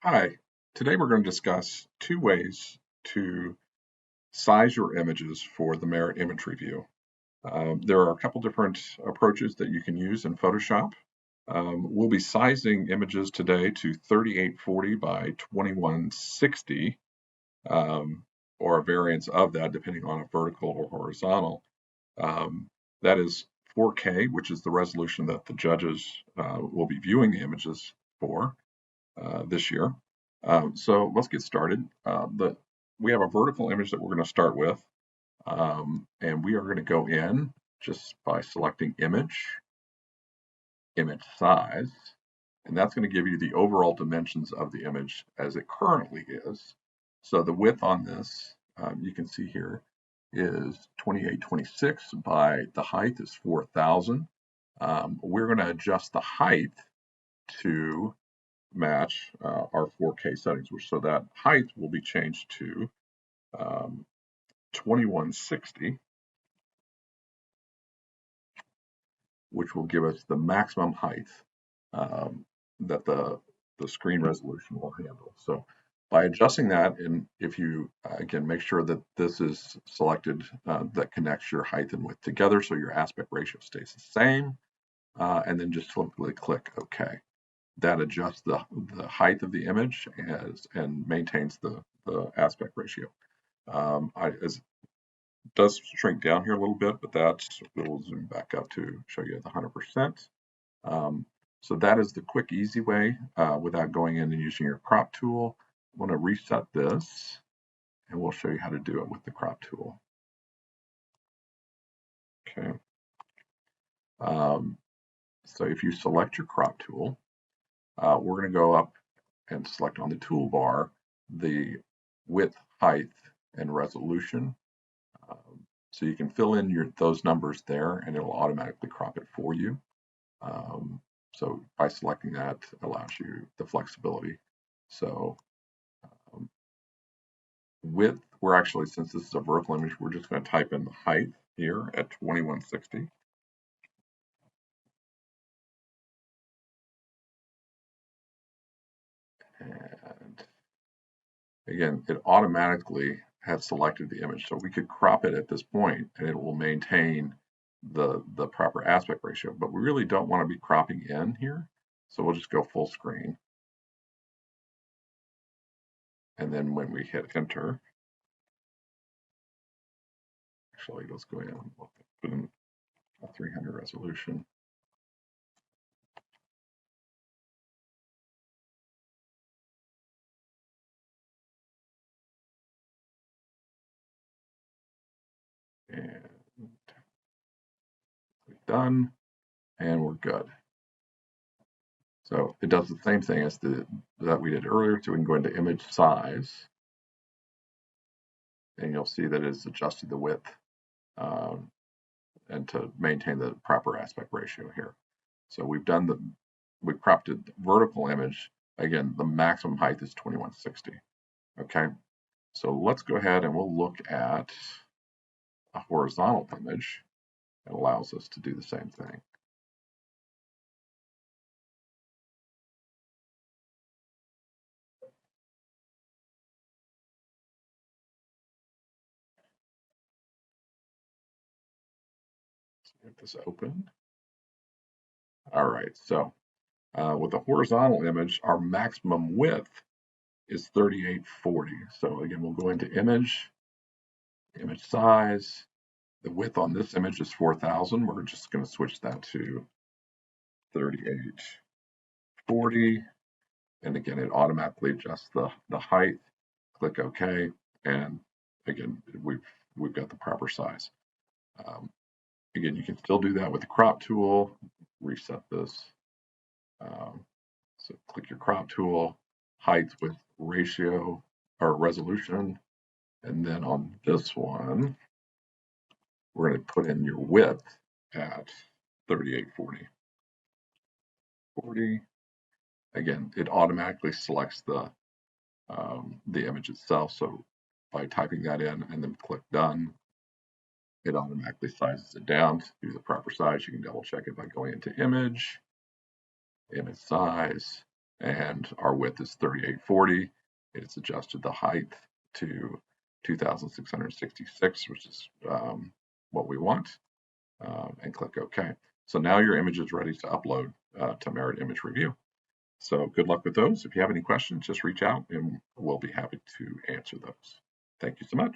Hi, today we're going to discuss two ways to size your images for the Merit Image Review. There are a couple different approaches that you can use in Photoshop. We'll be sizing images today to 3840 by 2160, or a variance of that depending on a vertical or horizontal. That is 4K, which is the resolution that the judges will be viewing the images for this year. So let's get started. We have a vertical image that we're going to start with, and we are going to go in just by selecting image size, and that's going to give you the overall dimensions of the image as it currently is. So the width on this, you can see here, is 2826 by the height is 4000. We're going to adjust the height to match our 4K settings, so that height will be changed to 2160, which will give us the maximum height that the screen resolution will handle. So by adjusting that, and if you again make sure that this is selected that connects your height and width together so your aspect ratio stays the same, and then just simply click OK. That adjusts the height of the image and maintains the aspect ratio. It does shrink down here a little bit, but that we'll zoom back up to show you the 100%. So that is the quick, easy way without going in and using your crop tool. I'm going to reset this, and we'll show you how to do it with the crop tool. Okay. So if you select your crop tool, we're going to go up and select on the toolbar the width, height, and resolution. So you can fill in those numbers there, and it'll automatically crop it for you. So by selecting that allows you the flexibility. So width, we're actually, since this is a vertical image, we're just going to type in the height here at 2160. And again, it automatically has selected the image. So we could crop it at this point and it will maintain the proper aspect ratio, but we really don't want to be cropping in here. So we'll just go full screen. And then when we hit enter, actually let's go in and put in a 300 resolution. And click done, and we're good. So it does the same thing as that we did earlier. So we can go into image size, and you'll see that it's adjusted the width and to maintain the proper aspect ratio here. So we cropped the vertical image. Again, the maximum height is 2160. Okay, so let's go ahead and we'll look at a horizontal image. It allows us to do the same thing. Get this open. All right, so with a horizontal image, our maximum width is 3840. So again, we'll go into image size. The width on this image is 4000. We're just going to switch that to 3840. And again, it automatically adjusts the height. Click OK, and again, we've got the proper size. Again, you can still do that with the crop tool. Reset this. So click your crop tool, height with ratio or resolution, and then on this one, we're going to put in your width at 3840. 40. Again, it automatically selects the image itself. So by typing that in and then click done, it automatically sizes it down to the proper size. You can double check it by going into image size, and our width is 3840. It's adjusted the height to 2666, which is what we want, and click OK. So now your image is ready to upload to Merit Image Review. So good luck with those. If you have any questions, just reach out and we'll be happy to answer those. Thank you so much.